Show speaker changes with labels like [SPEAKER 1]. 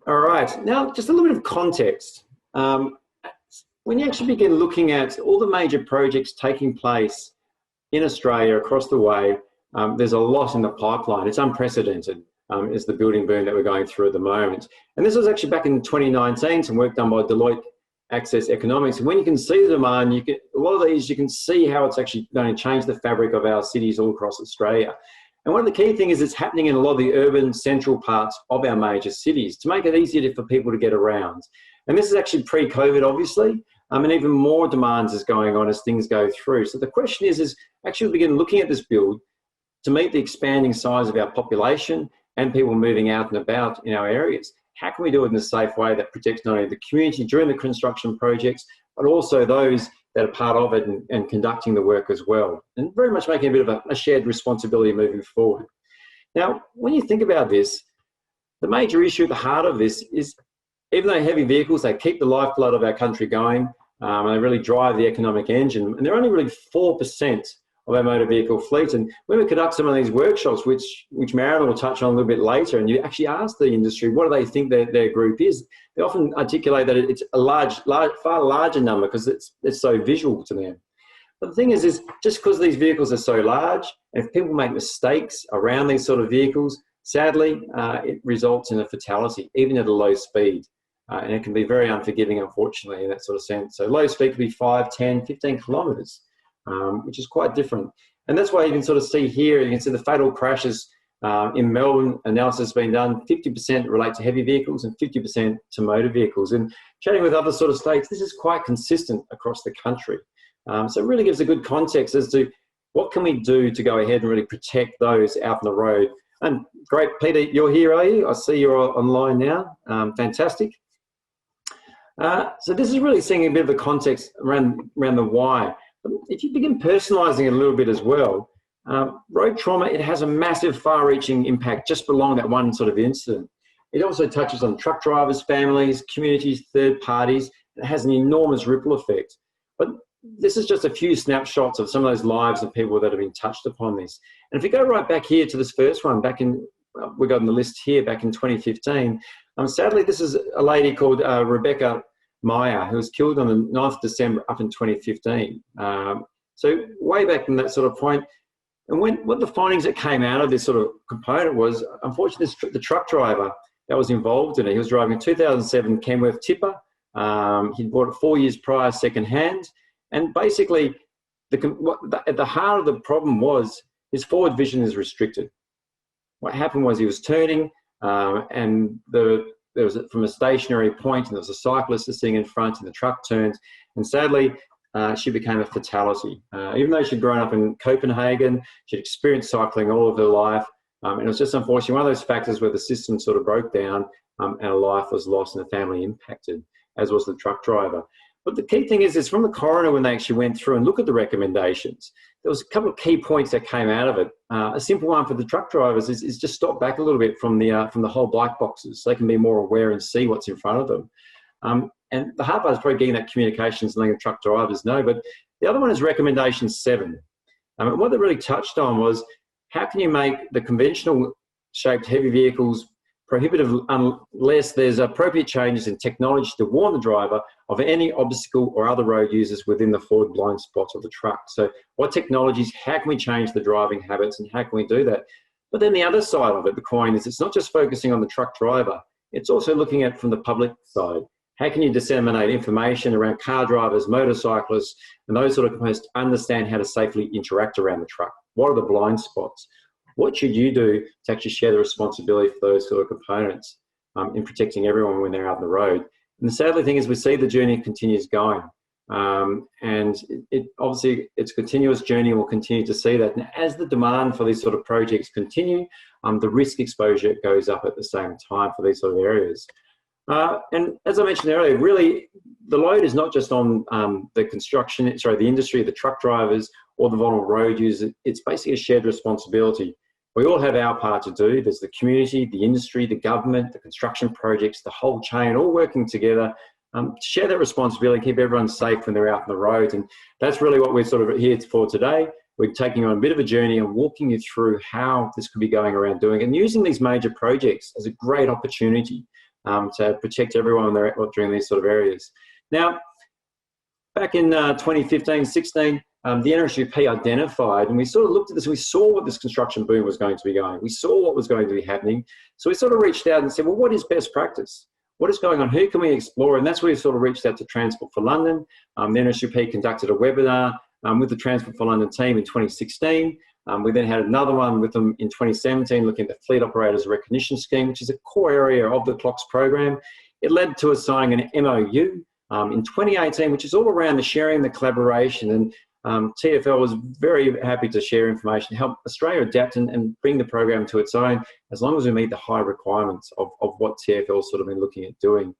[SPEAKER 1] All right, now just a little bit of context. When you actually begin looking at all the major projects taking place in Australia across the way, there's a lot in the pipeline. It's unprecedented, is the building boom that we're going through at the moment. And this was actually back in 2019, some work done by Deloitte Access Economics. And when you can see the demand, a lot of these, you can see how it's actually going to change the fabric of our cities all across Australia. And one of the key things is it's happening in a lot of the urban central parts of our major cities to make it easier for people to get around. And this is actually pre-COVID, obviously, and even more demands is going on as things go through. So the question is actually begin looking at this build to meet the expanding size of our population and people moving out and about in our areas. How can we do it in a safe way that protects not only the community during the construction projects, but also those that are part of it and conducting the work as well, and very much making a bit of a shared responsibility moving forward. Now, when you think about this, the major issue at the heart of this is, even though heavy vehicles, they keep the lifeblood of our country going, and they really drive the economic engine, and they're only really 4% of our motor vehicle fleet. And when we conduct some of these workshops, which Marilyn will touch on a little bit later, and you actually ask the industry, what do they think their group is? They often articulate that it's a far larger number because it's so visual to them. But the thing is just because these vehicles are so large, and if people make mistakes around these sort of vehicles, sadly, it results in a fatality, even at a low speed. And it can be very unforgiving, unfortunately, in that sort of sense. So low speed could be 5, 10, 15 kilometres. Which is quite different. And that's why you can sort of see here, you can see the fatal crashes in Melbourne. Analysis has been done, 50% relate to heavy vehicles and 50% to motor vehicles. And chatting with other sort of states, this is quite consistent across the country. So it really gives a good context as to what can we do to go ahead and really protect those out on the road. And great, Peter, you're here, are you? I see you're online now. Fantastic. So this is really seeing a bit of the context around the why. If you begin personalising it a little bit as well, road trauma, it has a massive far-reaching impact just along that one sort of incident. It also touches on truck drivers, families, communities, third parties. It has an enormous ripple effect. But this is just a few snapshots of some of those lives of people that have been touched upon this. And if you go right back here to this first one, we got on the list here back in 2015. Sadly, this is a lady called Rebecca Meyer, who was killed on the 9th of December up in 2015. So way back from that sort of point. And what the findings that came out of this sort of component was, unfortunately, the truck driver that was involved in it, he was driving a 2007 Kenworth tipper. He'd bought it 4 years prior, second hand. And basically, at the heart of the problem was his forward vision is restricted. What happened was he was turning and there was from a stationary point, and there was a cyclist sitting in front, and the truck turned, and sadly, she became a fatality. Even though she'd grown up in Copenhagen, she'd experienced cycling all of her life, and it was just unfortunately one of those factors where the system sort of broke down, and a life was lost and the family impacted, as was the truck driver. But the key thing is from the coroner, when they actually went through and looked at the recommendations, there was a couple of key points that came out of it. A simple one for the truck drivers is just stop back a little bit from the whole black boxes so they can be more aware and see what's in front of them. And the hard part is probably getting that communications and letting truck drivers know. But the other one is recommendation 7. And what they really touched on was, how can you make the conventional shaped heavy vehicles prohibitive unless there's appropriate changes in technology to warn the driver of any obstacle or other road users within the forward blind spot of the truck. So what technologies, how can we change the driving habits, and how can we do that? But then the other side of it, the coin, is it's not just focusing on the truck driver, it's also looking at from the public side. How can you disseminate information around car drivers, motorcyclists, and those sort of components to understand how to safely interact around the truck? What are the blind spots? What should you do to actually share the responsibility for those sort of components in protecting everyone when they're out on the road? And the sadly thing is we see the journey continues going. And obviously it's a continuous journey, and we'll continue to see that. And as the demand for these sort of projects continue, the risk exposure goes up at the same time for these sort of areas. And as I mentioned earlier, really the load is not just on the industry, the truck drivers, or the vulnerable road users. It's basically a shared responsibility. We all have our part to do. There's the community, the industry, the government, the construction projects, the whole chain, all working together to share that responsibility and keep everyone safe when they're out on the road. And that's really what we're sort of here for today. We're taking on a bit of a journey and walking you through how this could be going around doing it, and using these major projects as a great opportunity to protect everyone during these sort of areas. Now, back in 2015-16, the NRSPP identified, and we sort of looked at this, and we saw what this construction boom was going to be going. We saw what was going to be happening. So we sort of reached out and said, well, what is best practice? What is going on? Who can we explore? And that's where we sort of reached out to Transport for London. The NRSPP conducted a webinar with the Transport for London team in 2016. We then had another one with them in 2017, looking at the Fleet Operators Recognition Scheme, which is a core area of the CLOCS program. It led to us signing an MOU in 2018, which is all around the sharing, the collaboration, and TfL was very happy to share information to help Australia adapt and bring the program to its own, as long as we meet the high requirements of what TfL's sort of been looking at doing.